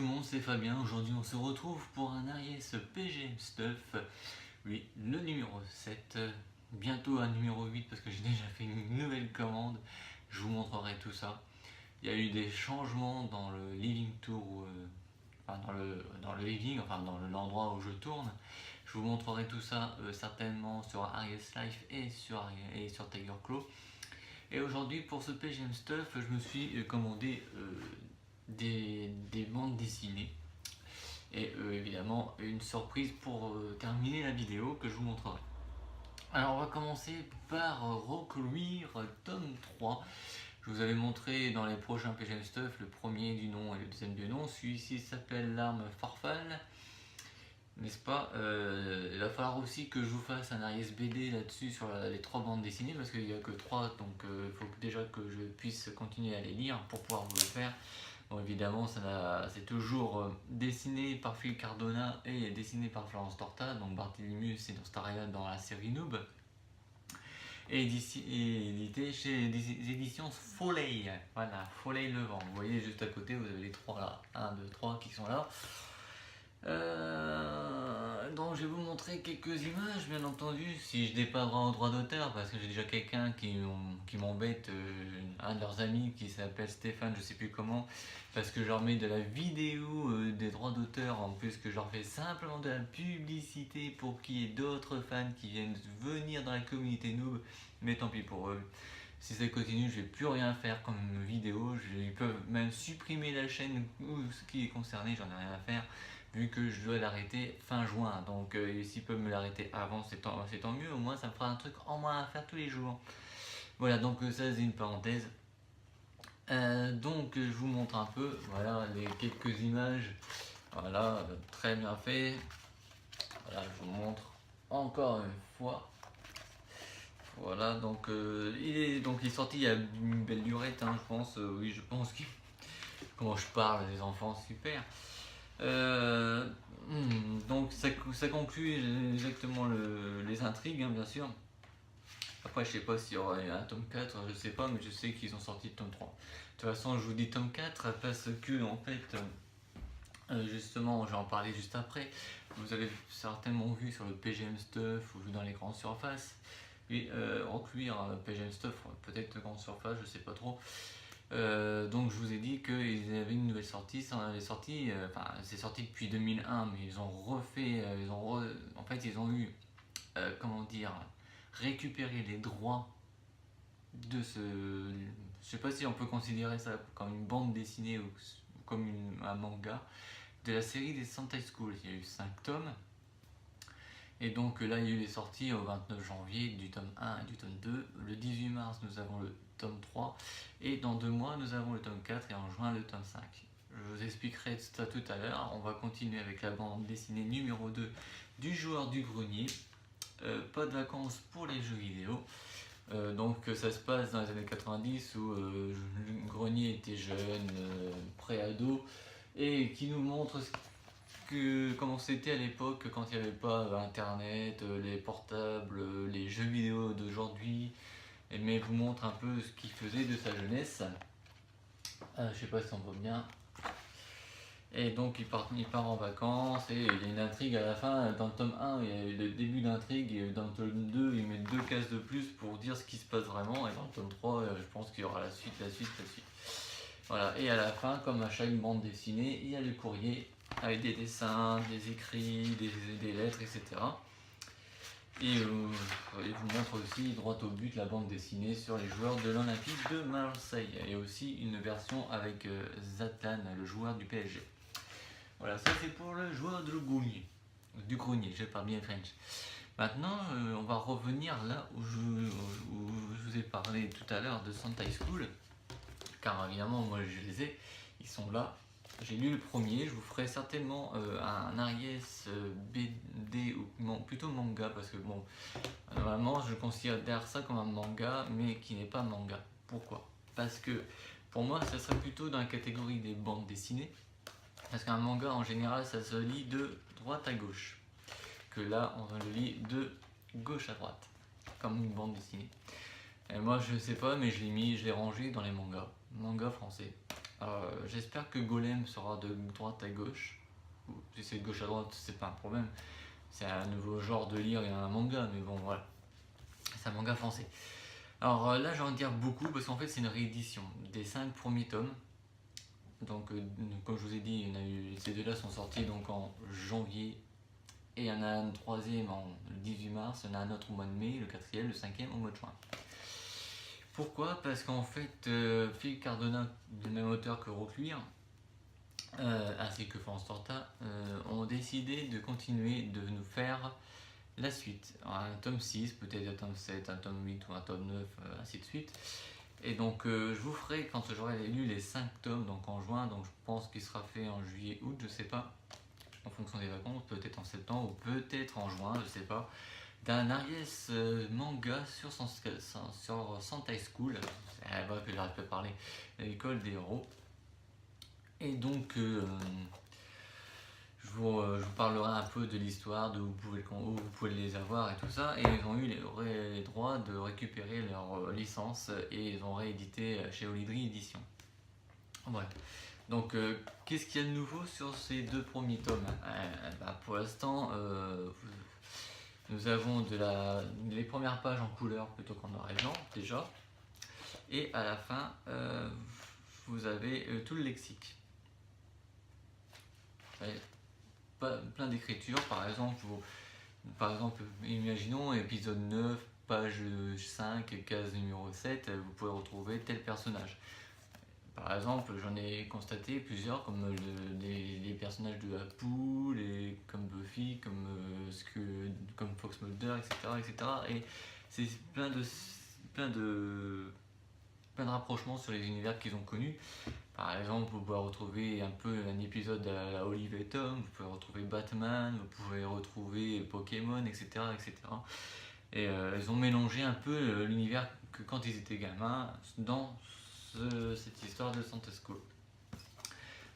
tout le monde, c'est Fabien. Aujourd'hui, on se retrouve pour un Aries PGM Stuff. Oui, le numéro 7. Bientôt un numéro 8 parce que j'ai déjà fait une nouvelle commande. Je vous montrerai tout ça. Il y a eu des changements dans le living tour, enfin dans le living, enfin dans l'endroit où je tourne. Je vous montrerai tout ça certainement sur Aries Life et sur Tiger Claw. Et aujourd'hui, pour ce PGM Stuff, je me suis commandé des bandes dessinées et évidemment une surprise pour terminer la vidéo que je vous montrerai. Alors on va commencer par Rockluire tome 3. Je vous avais montré dans les prochains PGM Stuff le premier du nom et le deuxième du nom. Celui-ci s'appelle L'arme Farfalle, n'est-ce pas? Il va falloir aussi que je vous fasse un Aries BD là-dessus sur les 3 bandes dessinées parce qu'il n'y a que 3, donc il faut déjà que je puisse continuer à les lire pour pouvoir vous le faire. Bon, évidemment, c'est toujours dessiné par Phil Cardona et dessiné par Florence Torta, donc Barthélemy et Nostaria dans la série Noob, et édité chez les éditions Foley. Voilà, Foley le vent. Vous voyez juste à côté, vous avez les 3 là, 1, 2, 3 qui sont là. Donc je vais vous montrer quelques images, bien entendu, si je n'ai pas droit d'auteur, parce que j'ai déjà quelqu'un qui m'embête, un de leurs amis qui s'appelle Stéphane, je sais plus comment, parce que je leur mets de la vidéo des droits d'auteur, en plus que je leur fais simplement de la publicité pour qu'il y ait d'autres fans qui viennent venir dans la communauté noob, mais tant pis pour eux. Si ça continue, je vais plus rien faire comme vidéo, ils peuvent même supprimer la chaîne ou ce qui est concerné, j'en ai rien à faire, vu que je dois l'arrêter fin juin. Donc s'ils peuvent me l'arrêter avant, c'est tant mieux, au moins ça me fera un truc en moins à faire tous les jours. Voilà, donc ça c'est une parenthèse. Donc je vous montre un peu, voilà les quelques images, voilà, très bien fait. Voilà, je vous montre encore une fois. Voilà, donc il est sorti il y a une belle durée, hein, je pense, oui je pense que... Comment je parle des enfants, super. Donc ça conclut exactement les intrigues, hein, bien sûr. Après je sais pas s'il y aura un tome 4, je sais pas, mais je sais qu'ils ont sorti le tome 3. De toute façon je vous dis tome 4 parce que en fait justement je vais en parler juste après. Vous avez certainement vu sur le PGM Stuff ou dans les grandes surfaces. Et Rockluire PGM Stuff, peut-être grande surface, je sais pas trop. Donc je vous ai dit qu'ils avaient une nouvelle sortie, c'est sorti depuis 2001, mais ils ont refait, en fait ils ont eu, comment dire, récupéré les droits de ce, je sais pas si on peut considérer ça comme une bande dessinée ou comme un manga, de la série des Sentai School. Il y a eu 5 tomes. Et donc là, il y a eu les sorties au 29 janvier du tome 1 et du tome 2. Le 18 mars, nous avons le tome 3. Et dans 2 mois, nous avons le tome 4 et en juin, le tome 5. Je vous expliquerai ça tout à l'heure. On va continuer avec la bande dessinée numéro 2 du joueur du grenier. Pas de vacances pour les jeux vidéo. Donc ça se passe dans les années 90 où le grenier était jeune, pré-ado, et qui nous montre comment c'était à l'époque quand il n'y avait pas internet, les portables, les jeux vidéo d'aujourd'hui, mais vous montre un peu ce qu'il faisait de sa jeunesse. Je sais pas si on voit bien. Et donc il part en vacances et il y a une intrigue à la fin. Dans le tome 1 il y a eu le début d'intrigue et dans le tome 2 ils mettent 2 cases de plus pour dire ce qui se passe vraiment, et dans le tome 3 je pense qu'il y aura la suite. Voilà, et à la fin, comme à chaque bande dessinée, il y a le courrier avec des dessins, des écrits, des lettres, etc. Et il vous montre aussi droit au but la bande dessinée sur les joueurs de l'Olympique de Marseille. Et aussi une version avec Zlatan, le joueur du PSG. Voilà, ça c'est pour le joueur du grenier, je parle bien French. Maintenant, on va revenir là où je vous ai parlé tout à l'heure de Sentai School. Car évidemment, moi je les ai, ils sont là. J'ai lu le premier, je vous ferai certainement un Aries BD ou plutôt manga, parce que bon, normalement je considère ça comme un manga, mais qui n'est pas un manga. Pourquoi? Parce que pour moi, ça serait plutôt dans la catégorie des bandes dessinées, parce qu'un manga en général, ça se lit de droite à gauche, que là, on le lit de gauche à droite, comme une bande dessinée. Et moi, je sais pas, mais je l'ai rangé dans les mangas français. J'espère que Golem sera de droite à gauche. Ou si c'est de gauche à droite, c'est pas un problème. C'est un nouveau genre de lire et un manga, mais bon voilà. C'est un manga français. Alors là, j'ai envie de dire beaucoup parce qu'en fait, c'est une réédition des 5 premiers tomes. Donc, comme je vous ai dit, ces deux-là sont sortis donc en janvier. Et il y en a un troisième le 18 mars, il y en a un autre au mois de mai, le quatrième, le cinquième au mois de juin. Pourquoi? Parce qu'en fait, Philippe Cardona, du même auteur que Rocluir, ainsi que France Torta, ont décidé de continuer de nous faire la suite. Alors, un tome 6, peut-être un tome 7, un tome 8 ou un tome 9, ainsi de suite. Et donc je vous ferai quand j'aurai lu les 5 tomes donc en juin, donc je pense qu'il sera fait en juillet, août, je sais pas, en fonction des vacances, peut-être en septembre ou peut-être en juin, je sais pas, d'un Aries manga sur Sentai School, bref, j'arrête pas de parler, l'école des héros. Et donc je vous parlerai un peu de l'histoire, de où vous pouvez les avoir et tout ça. Et ils ont eu les droits de récupérer leur licence et ils ont réédité chez Olydri Édition. Bref. Donc, qu'est-ce qu'il y a de nouveau sur ces 2 premiers tomes? Pour l'instant, nous avons les premières pages en couleur plutôt qu'en noir et blanc, déjà. Et à la fin, vous avez tout le lexique. Plein d'écritures, par exemple, imaginons épisode 9, page 5, case numéro 7, vous pouvez retrouver tel personnage. Par exemple, j'en ai constaté plusieurs, comme les personnages de Apu, comme Buffy, comme Fox Mulder, etc. Et c'est plein de rapprochements sur les univers qu'ils ont connus. Par exemple, vous pouvez retrouver un peu un épisode à la Olive et Tom, vous pouvez retrouver Batman, vous pouvez retrouver Pokémon, etc. Et ils ont mélangé un peu l'univers que quand ils étaient gamins dans cette histoire de Sentai School.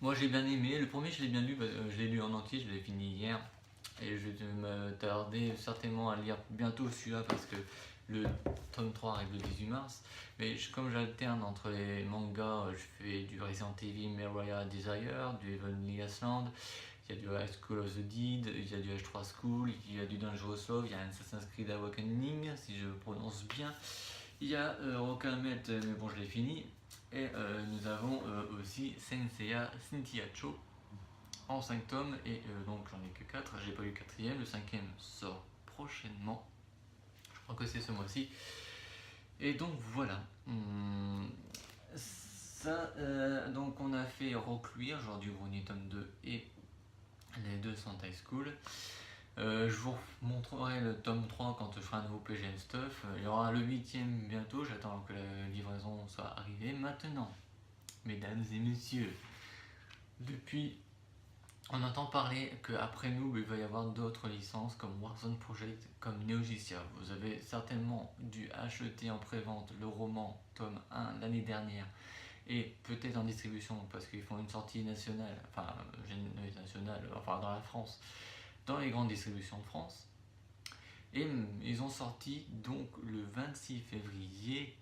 Moi j'ai bien aimé, le premier je l'ai bien lu, je l'ai lu en entier, je l'ai fini hier. Et je vais me tarder certainement à lire bientôt celui-là parce que le tome 3 arrive le 18 mars. Mais comme j'alterne entre les mangas, je fais du Resident Evil Mirror Desire, du Heavenly Island, il y a du High School of the Dead, il y a du H3 School, il y a du Dangerous Love, il y a un Assassin's Creed Awakening, si je prononce bien. Il y a Rokamet, mais bon je l'ai fini. Et nous avons aussi Senseiya Shintiacho en 5 tomes, et donc j'en ai que 4, j'ai pas eu le 4ème, le 5ème sort prochainement, je crois que c'est ce mois-ci. Et donc voilà, donc on a fait Rocluir, genre du Grenier tome 2 et les 2 Sentai School. Je vous montrerai le tome 3 quand je ferai un nouveau PGM Stuff. Il y aura le 8ème bientôt, j'attends que la livraison soit arrivée. Maintenant, mesdames et messieurs, on entend parler qu'après nous, il va y avoir d'autres licences comme Warzone Project, comme Neo Geesia. Vous avez certainement dû acheter en pré-vente le roman tome 1 l'année dernière et peut-être en distribution parce qu'ils font une sortie nationale, enfin dans la France, dans les grandes distributions de France. Et ils ont sorti donc le 26 février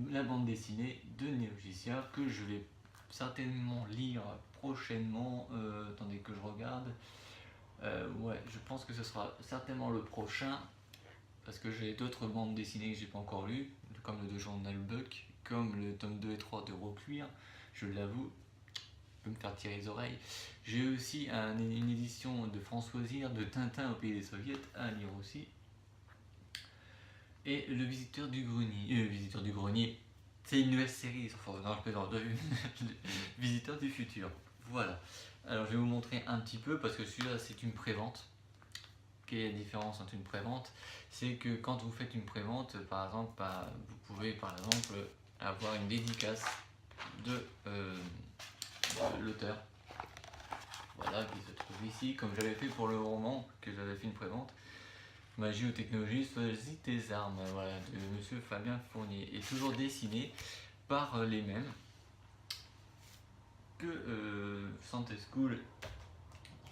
la bande dessinée de Neo Geesia que je vais certainement lire prochainement. Attendez que je regarde. Ouais, je pense que ce sera certainement le prochain parce que j'ai d'autres bandes dessinées que j'ai pas encore lues, comme le de Journal Buck, comme le tome 2 et 3 de Rocluir, je l'avoue, peut me faire tirer les oreilles. J'ai aussi une édition de François Zir de Tintin au pays des soviets à lire aussi. Et le Visiteur du Grenier, c'est une nouvelle série, enfin, non, je plaisante, Visiteur du futur. Voilà. Alors je vais vous montrer un petit peu parce que celui-là c'est une prévente. Quelle est la différence entre une prévente? C'est que quand vous faites une prévente, par exemple, vous pouvez par exemple avoir une dédicace de l'auteur. Voilà, qui se trouve ici, comme j'avais fait pour le roman que j'avais fait une prévente. Magie ou technologie, choisis tes armes, voilà, de monsieur Fabien Fournier, et toujours dessiné par les mêmes que Sentai School,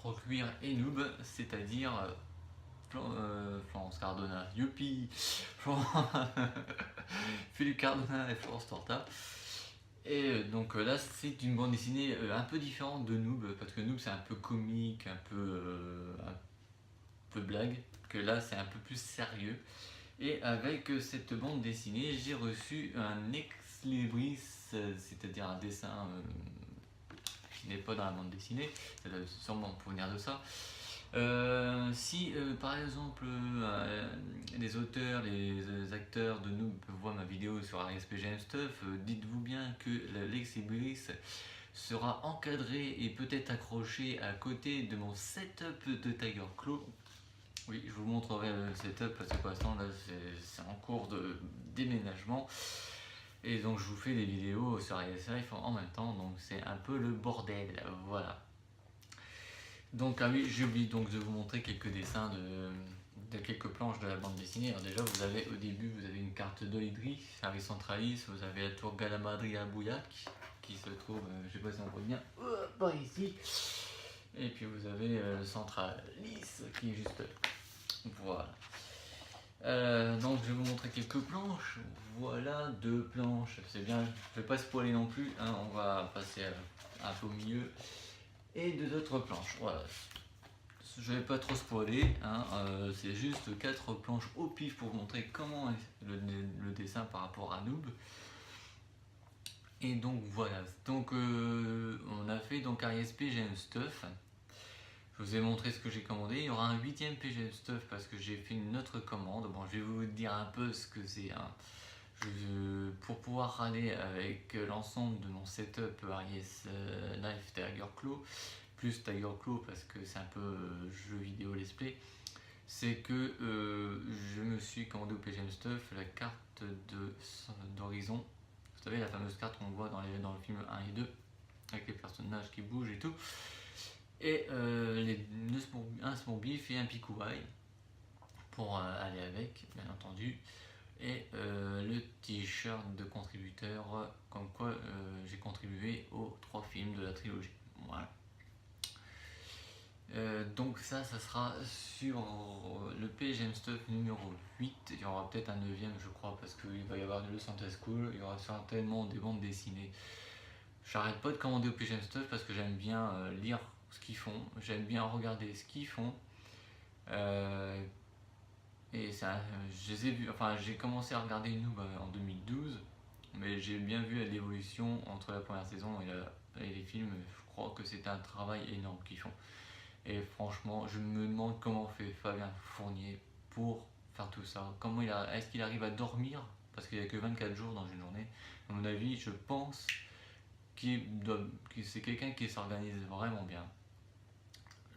Rocluir et Noob, c'est-à-dire Florence Cardona, youpi, Philippe Cardona et Florence Torta. Et donc là c'est une bande dessinée un peu différente de Noob, parce que Noob c'est un peu comique, un peu blague, que là c'est un peu plus sérieux. Et avec cette bande dessinée, j'ai reçu un ex libris, c'est-à-dire un dessin qui n'est pas dans la bande dessinée, ça doit sûrement provenir de ça. Si par exemple les auteurs, les acteurs de Noob voient ma vidéo sur RSPGM Stuff, dites-vous bien que l'ex libris sera encadré et peut-être accroché à côté de mon setup de Tiger Claw. Oui, je vous montrerai le setup parce que pour l'instant là c'est en cours de déménagement. Et donc je vous fais des vidéos sur IS en même temps, donc c'est un peu le bordel, voilà. Donc ah oui, j'ai oublié donc de vous montrer quelques dessins de quelques planches de la bande dessinée. Alors déjà vous avez au début vous avez une carte d'Oidri, Harry Centralis, vous avez la tour Galamadri à Bouillac qui se trouve, je sais pas si on voit bien, par ici. Et puis vous avez Centralis qui est juste là. Voilà. Donc je vais vous montrer quelques planches. Voilà, 2 planches. C'est bien, je vais pas spoiler non plus, hein, on va passer un peu au milieu. Et 2 autres planches. Voilà. Je vais pas trop spoiler, hein, c'est juste 4 planches au pif pour vous montrer comment est le dessin par rapport à Noob. Et donc voilà. Donc on a fait donc RSPGM Stuff. Je vous ai montré ce que j'ai commandé. Il y aura un 8ème PGM Stuff parce que j'ai fait une autre commande. Bon, je vais vous dire un peu ce que c'est. Hein. Pour pouvoir aller avec l'ensemble de mon setup Aries Life Tiger Claw, plus Tiger Claw parce que c'est un peu jeu vidéo let's play, c'est que je me suis commandé au PGM Stuff la carte d'Horizon. Vous savez, la fameuse carte qu'on voit dans le film 1 et 2 avec les personnages qui bougent et tout. Et un Smurf et un Picouaille pour aller avec, bien entendu. Et le t-shirt de contributeur, comme quoi j'ai contribué aux 3 films de la trilogie. Voilà. Donc ça sera sur le PGM Stuff numéro 8. Il y aura peut-être un 9ème, je crois, parce qu'il va y avoir de Los Santos School. Il y aura certainement des bandes dessinées. J'arrête pas de commander au PGM Stuff parce que j'aime bien lire ce qu'ils font, j'aime bien regarder ce qu'ils font. Et ça, je les ai vus, enfin j'ai commencé à regarder Noob en 2012, mais j'ai bien vu l'évolution entre la première saison et les films. Je crois que c'est un travail énorme qu'ils font. Et franchement, je me demande comment fait Fabien Fournier pour faire tout ça. Est-ce qu'il arrive à dormir? Parce qu'il n'y a que 24 jours dans une journée. À mon avis, je pense que c'est quelqu'un qui s'organise vraiment bien.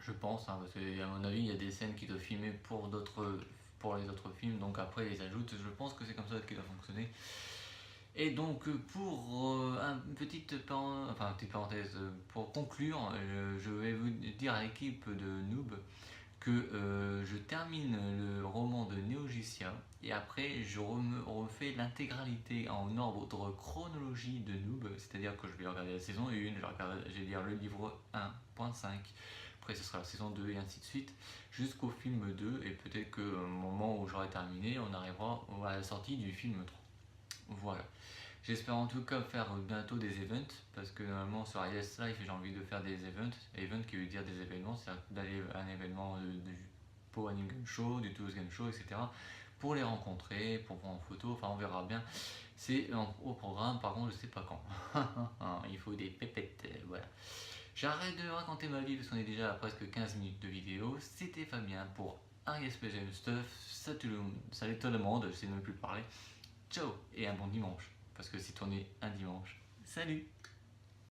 Je pense, hein, parce qu'à mon avis, il y a des scènes qu'il doit filmer pour les autres films, donc après il les ajoute. Je pense que c'est comme ça qu'il doit fonctionner. Et donc pour une petite parenthèse, pour conclure, je vais vous dire à l'équipe de Noob que je termine le roman de Neogicia et après je refais l'intégralité en ordre chronologie de Noob, c'est-à-dire que je vais regarder la saison 1, je vais lire le livre 1.5, après ce sera la saison 2 et ainsi de suite jusqu'au film 2 et peut-être qu'au moment où j'aurai terminé on arrivera à la sortie du film 3. Voilà. J'espère en tout cas faire bientôt des events parce que normalement sur IS Life j'ai envie de faire des events qui veut dire des événements, c'est d'aller à un événement pour un New Game Show, du Tools Game Show, etc. pour les rencontrer, pour prendre en photo, enfin on verra bien. C'est au programme, par contre je sais pas quand. Il faut des pépettes, voilà. J'arrête de raconter ma vie parce qu'on est déjà à presque 15 minutes de vidéo. C'était Fabien pour RSPGM Stuff. Salut tout le monde, je sais même plus parler. Ciao et un bon dimanche parce que c'est tourné un dimanche. Salut!